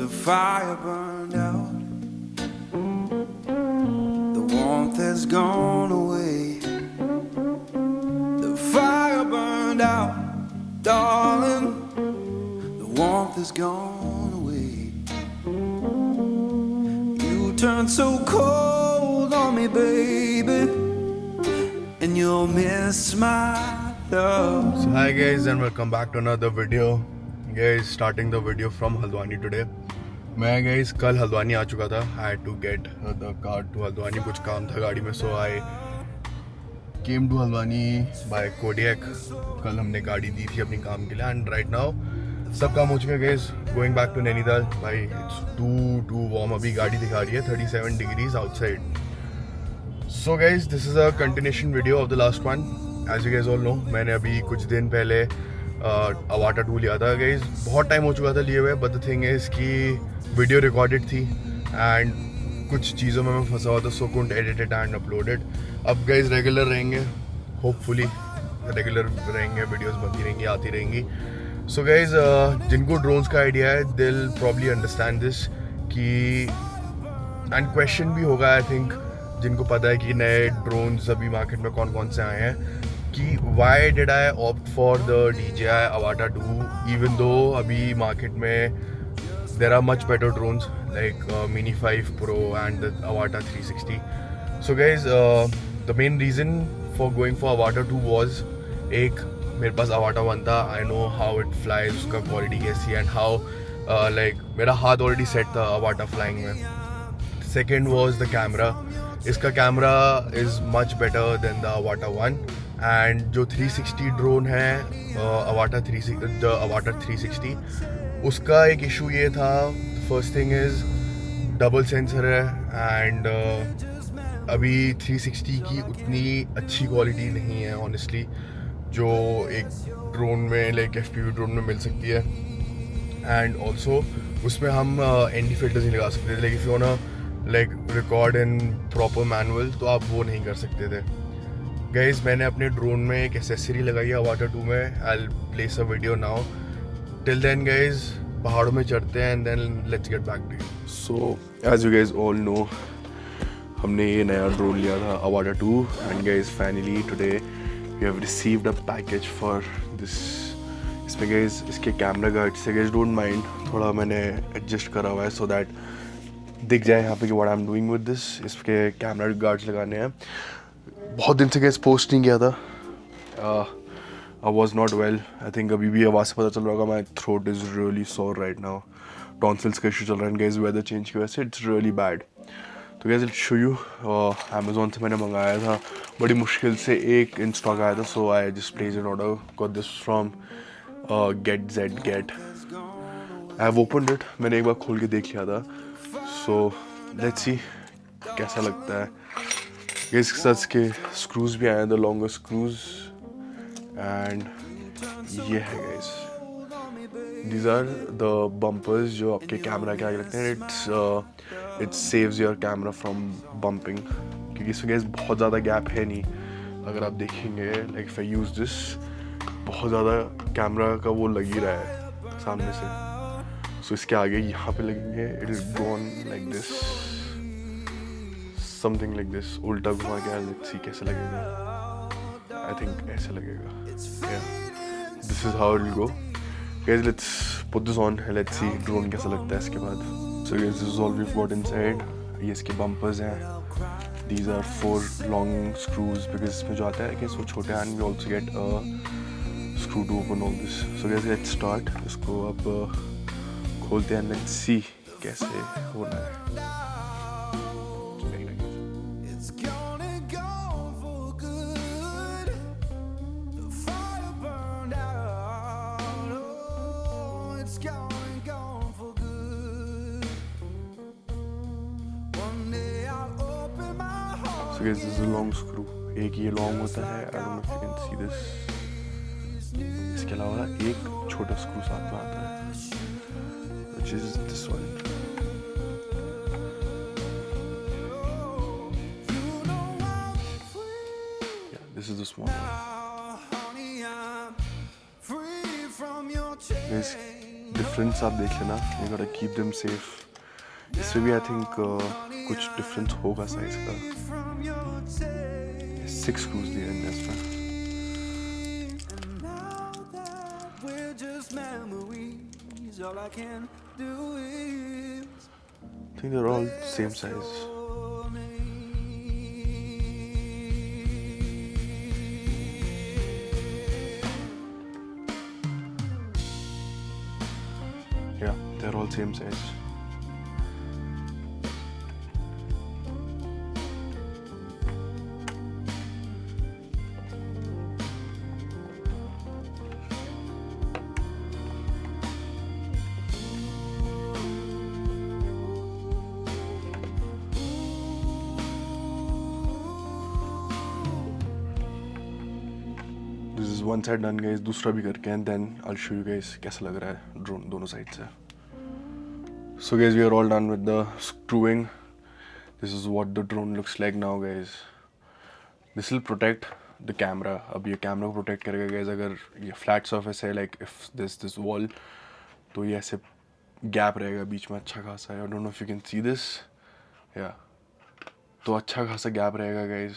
The fire burned out, the warmth has gone away. The fire burned out, darling, the warmth has gone away. You turned so cold on me, baby, and you'll miss my love. So hi guys and welcome back to another video. Guys, starting the video from Haldwani today. मैं guys कल हल्द्वानी आ चुका था. I had to get the car to Haldwani. कुछ काम था गाड़ी में, so I came to Haldwani by Kodiak. कल हमने गाड़ी दी थी अपनी काम के लिए and right now सब काम हो चुका है guys. Going back to Nainital. भाई it's too warm. अभी गाड़ी दिखा रही है 37 degrees outside. So guys, this is a continuation video of the last one. As you guys all know, मैंने अभी कुछ दिन पहले अवाटा 2 लिया था गाइज. बहुत टाइम हो चुका था लिए हुए, बट द थिंग इज़ कि वीडियो रिकॉर्डेड थी एंड कुछ चीज़ों में मैं फंसा हुआ था, so couldn't edit it and uploaded. अब गाइज रेगुलर रहेंगे, होपफुली रेगुलर रहेंगे, वीडियोस बनती रहेंगी, आती रहेंगी. सो गाइज जिनको ड्रोन्स का आइडिया है they will probably understand this कि एंड क्वेश्चन भी होगा आई थिंक जिनको पता है कि नए ड्रोन्स अभी मार्केट में कौन कौन से आए हैं कि why did I opt for the DJI Avata 2 even though अभी मार्केट में there are much better drones like Mini 5 Pro and the Avata 360. So guys, the main reason for going for Avata 2 was एक मेरे पास Avata 1 था, I know how it flies, उसका quality कैसी and how like मेरा हाथ already set था Avata flying में. Second was the camera. इसका camera is much better than the Avata 1 and जो 360 ड्रोन है अवाटा 360 उसका एक इशू ये था. First thing is double sensor है एंड अभी 360 की उतनी अच्छी क्वालिटी नहीं है ऑनेस्टली जो एक ड्रोन में लाइक FPV ड्रोन में मिल सकती है. एंड ऑल्सो उसमें हम ND फिल्टर्स नहीं लगा सकते थे. Like if you want to like record in proper manual तो आप वो नहीं कर सकते थे. गाइज मैंने अपने ड्रोन में एक एसेसरी लगाई है अवाटा 2 में. I will place a video now. Till then guys पहाड़ों में चढ़ते हैं and then let's get back to you. So as you guys all know हमने ये नया ड्रोन लिया था Avata 2 and guys finally today we have received a package for this. इसमें गाइज इसके कैमरा गार्ड से गाइज डोंट माइंड थोड़ा मैंने एडजस्ट करा हुआ है सो दैट दिख जाए यहाँ पे कि what I am doing with this. इसके कैमरा गार्ड्स लगाने हैं. बहुत दिन से गैस पोस्ट नहीं किया था. I was not well. I think अभी भी आवाज़ से पता चल रहा होगा my throat is really sore right now. Tonsils का इशू चल रहा है गैस वेदर चेंज की वजह से. It's really bad. तो guess it show you Amazon से मैंने मंगाया था. बड़ी मुश्किल से एक इन स्टॉक आया था so I just place an order. Got this from gate. I have opened it. मैंने एक बार खोल के देख लिया था. सो लेट्स सी कैसा लगता है. इसके साथ के स्क्रूज भी आए हैं, द लॉन्गर स्क्रूज एंड ये है guys. These are the bumpers जो आपके कैमरा के आगे लगते हैं. It saves your camera from bumping क्योंकि इसमें गाइस बहुत ज़्यादा गैप है नहीं. अगर आप देखेंगे like if I use this बहुत ज़्यादा कैमरा का वो लग ही रहा है सामने से. सो इसके आगे यहाँ पे लगेंगे. It is gonna like this something like this. उल्टा घुमा के लेट्स सी कैसे लगेगा. आई थिंक ऐसे लगेगा. This is how it will go. Guys let's put this on. Let's see drone कैसा लगता है इसके बाद. So guys this is all we have got inside. ये इसके बम्पर्स हैं. These are 4 long screws because इसमें जो आता है कि वो छोटे and we also get a screw to open all this. So guys let's start. इसको अब खोलते हैं. लेट्स सी कैसे होना है. So guys, this is a long screw. एक ये लॉन्ग होता है. I don't know if you can see this. इसके अलावा एक छोटा स्क्रू साथ में आता है which is this one. Yeah, this is the small one. Guys, difference आप देख लेना, यू गोटा कीप देम सेफ। इससे भी आई थिंक कुछ डिफरेंस होगा साइज का। 6 स्क्रूज दिए हैं इसमें। All I can do is I think they're all same size. Yeah, they're all same size. This is one side done guys, दूसरा भी करके and then I'll show you guys कैसा लग रहा है ड्रोन दोनों साइड से। So guys, we are all done with the screwing. This is what the drone looks like now guys. This will protect the camera. अब ये camera को protect करेगा guys। अगर ये फ्लैट सर्फेस है like if this wall, तो ये ऐसे गैप रहेगा बीच में अच्छा खासा है। I don't know if you can see this, yeah, तो अच्छा खासा गैप रहेगा guys।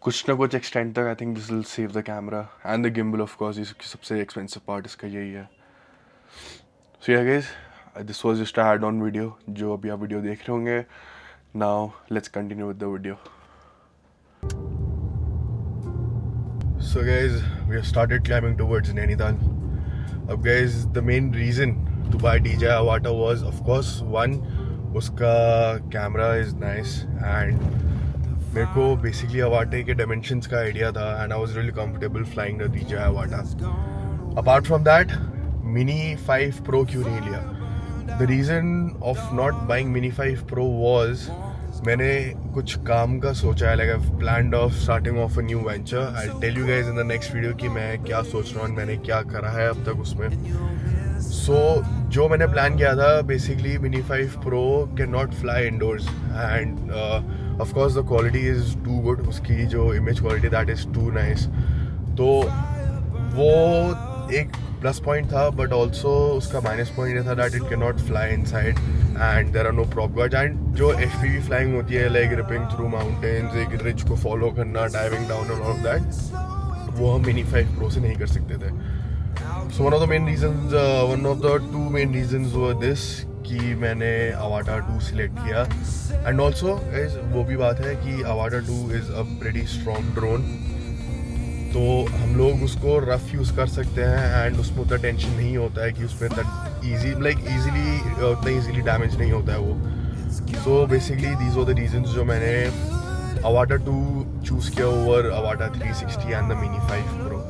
कुछ ना कुछ एक्सटेंड तक I think this will save the camera and the gimbal of course. इसकी सबसे एक्सपेंसिव पार्ट इसका यही है। So yeah guys, this was just a add on video जो अभी आप वीडियो देख रहे होंगे। Now let's continue with the video. So guys, we have started climbing towards Nainital. अब guys, the main reason to buy DJI Avata was of course one, उसका camera is nice and मेरे को बेसिकली अवाटे के dimensions का idea था and I was really comfortable flying the DJI Avata। Apart from that, Mini 5 Pro क्यों नहीं लिया? The reason of not buying Mini 5 Pro was मैंने कुछ काम का सोचा है, like I have planned of starting off a new venture. I tell you guys in the next video कि मैं क्या सोच रहा हूँ, मैंने क्या करा है अब तक उसमें। सो जो मैंने प्लान किया था basically, Mini 5 Pro can not fly indoors and of course the quality is too good. उसकी जो image quality that is too nice. तो वो एक प्लस पॉइंट था, बट ऑल्सो उसका माइनस पॉइंट ये था that it can not fly inside and there are no prop guards. And जो FPV फ्लाइंग होती है लाइक रिपिंग थ्रू माउंटेन्स, एक रिज को फॉलो करना, diving down and all of that, वो हम Mini 5 Pro से नहीं कर सकते थे। So one of the two main reasons were this कि मैंने Avata 2 सिलेक्ट किया। एंड ऑल्सो वो भी बात है कि Avata 2 is a pretty strong drone, तो हम लोग उसको रफ यूज़ कर सकते हैं एंड उसमें उतना टेंशन नहीं होता है कि उसमें उतना ईजीली डैमेज नहीं होता है वो। So basically these are the reasons जो मैंने Avata 2 चूज़ किया over Avata 360 and the Mini 5 Pro।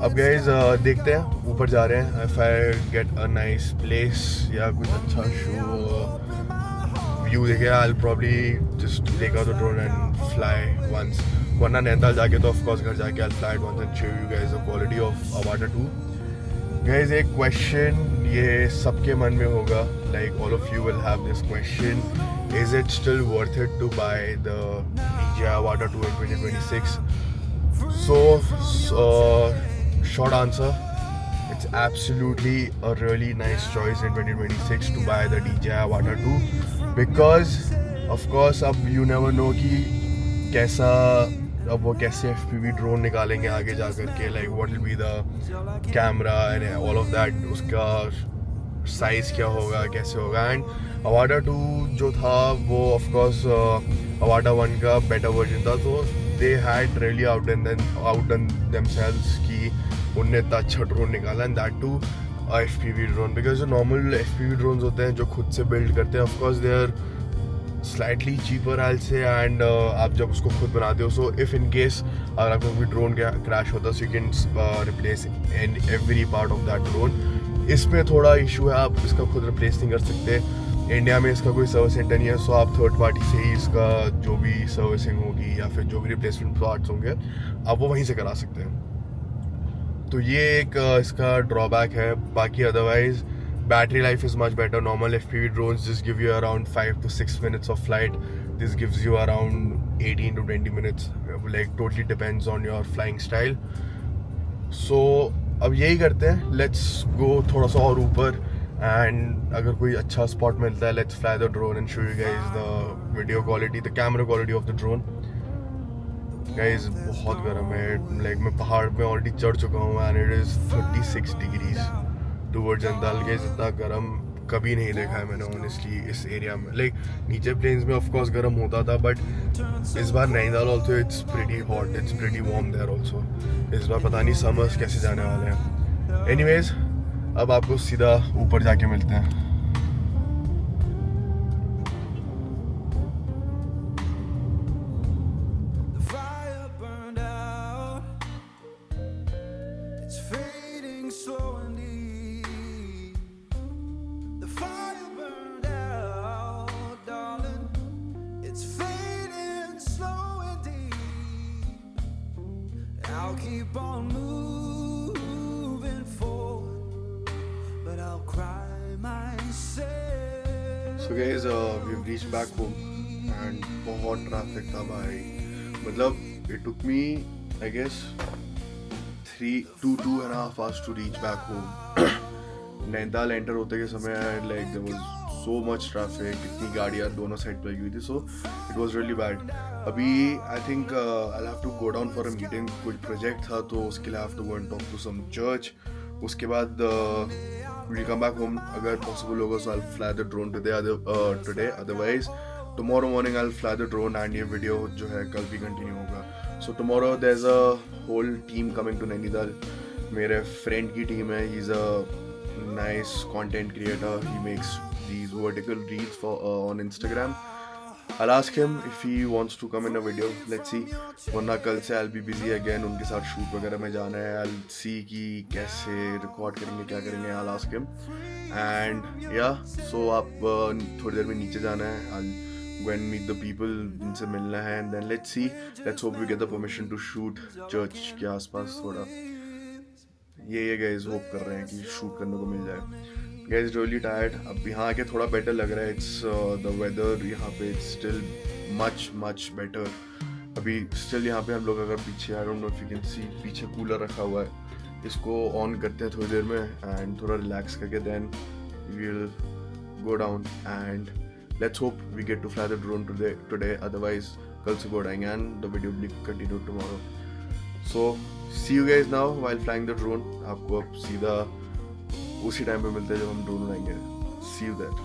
अब गाइज देखते हैं, ऊपर जा रहे हैं। If I get a nice place या कुछ अच्छा व्यू देखे, I will probably just take out the drone and fly once. वरना नैनीताल जाके तो ऑफकोर्स घर जाके I will fly once and show you guys the quality of Avata 2। Guys एक क्वेश्चन ये सबके मन में होगा, like all of you will have this question, is it still worth it to buy the DJI Avata 2 in 2026? So short answer, it's absolutely a really nice choice in 2026 to buy the DJI Avata 2 because of course अब you never know कि कैसा अब वो कैसे FPV drone निकालेंगे आगे जा कर के, like what will be the camera and all of that, उसका साइज़ क्या होगा, कैसे होगा। एंड Avata 2 जो था वो of course Avata 1 का बेटर वर्जन था, तो they had really outdone themselves कि उनने इतना अच्छा ड्रोन निकाला and that too FPV drone. Because जो नॉर्मल FPV ड्रोन्स होते हैं जो खुद से बिल्ड करते हैं, of course they are slightly cheaper I say, and आप जब उसको खुद बनाते हो, सो इफ़ इन केस अगर आपका कोई ड्रोन क्रैश होता है, so you can replace in every part of that drone. इसमें थोड़ा इशू है, आप इसका खुद रिप्लेस नहीं कर सकते। इंडिया में इसका कोई सर्विस सेंटर नहीं है, सो आप थर्ड पार्टी से ही इसका जो भी सर्विसिंग होगी या फिर जो भी रिप्लेसमेंट पार्ट्स होंगे आप वो वहीं से करा सकते हैं। तो ये एक इसका ड्रॉबैक है। बाकी otherwise battery life is much better. Normal FPV drones just give you around 5 to 6 minutes of flight. This gives you around 18 to 20 minutes. Like totally depends on your flying style. So अब यही करते हैं, let's go थोड़ा सा और ऊपर, and अगर कोई अच्छा स्पॉट मिलता है let's fly the drone and show you guys the video quality, the camera quality of the drone. Guys बहुत गर्म है, लाइक मैं पहाड़ पे ऑलरेडी चढ़ चुका हूँ and it is 36 degrees towards Nainital. Guys इतना गर्म कभी नहीं देखा है मैंने ऑनेस्टली इस एरिया में। लाइक नीचे प्लेन्स में ऑफ कोर्स गर्म होता था, बट इस बार Nainital also it's pretty hot, it's pretty warm there also. इस बार पता नहीं समर्स कैसे जाने वाले हैं। एनीवेज अब आपको सीधा ऊपर जाके मिलते हैं। The fire burned out. It's fading slow and deep. The fire burned out, darling. It's fading slow and deep. I'll keep on moving forward, but I'll cry myself. So guys, we've reached back home and बहुत traffic था भाई। मतलब it took me I guess 2.5 hours to reach back home। Nainital enter होते के समय like there was so much traffic, इतनी गाड़ियाँ दोनों साइड पे लगी हुई थी, so it was really bad। अभी I think I'll have to go down for a meeting, कुछ प्रोजेक्ट था तो उसके लिए I have to go and talk to some church। उसके बाद we'll come back home अगर possible होगा, so I'll fly the drone today, otherwise tomorrow morning I'll fly the drone and ये वीडियो जो है कल भी कंटिन्यू होगा। So tomorrow there's a whole team coming to Nainital। मेरे फ्रेंड की टीम है, he's a nice content creator, he makes these vertical reels for on Instagram। I'll ask him if he wants to come in a video, let's see। वरना कल से I'll be busy again, उनके साथ shoot वगैरह में जाना है। I'll see कि कैसे रिकॉर्ड करेंगे, क्या करेंगे, I'll ask him। And yeah, so आप थोड़ी देर में नीचे जाना है, I'll go and meet the people, उनसे मिलना है, and then let's see, let's hope we get the permission to shoot church के आसपास थोड़ा। ये guys hope कर रहे हैं कि शूट करने को मिल जाए। Guys really tired, अब यहाँ आके थोड़ा बेटर लग रहा है। It's the weather यहाँ पे it's still much better। अभी still यहाँ पे हम लोग अगर पीछे, I don't know if you can see, पीछे कूलर रखा हुआ है, इसको ऑन करते हैं थोड़ी देर में एंड थोड़ा रिलैक्स करके then we'll go down and let's hope we get to fly the drone today, otherwise कल से बोर्ड आएंगे and the video will be continued tomorrow। So see you guys now while flying the drone। आपको अब सीधा उसी time पे मिलते हैं जब हम ड्रोन उड़ाएंगे। See you there।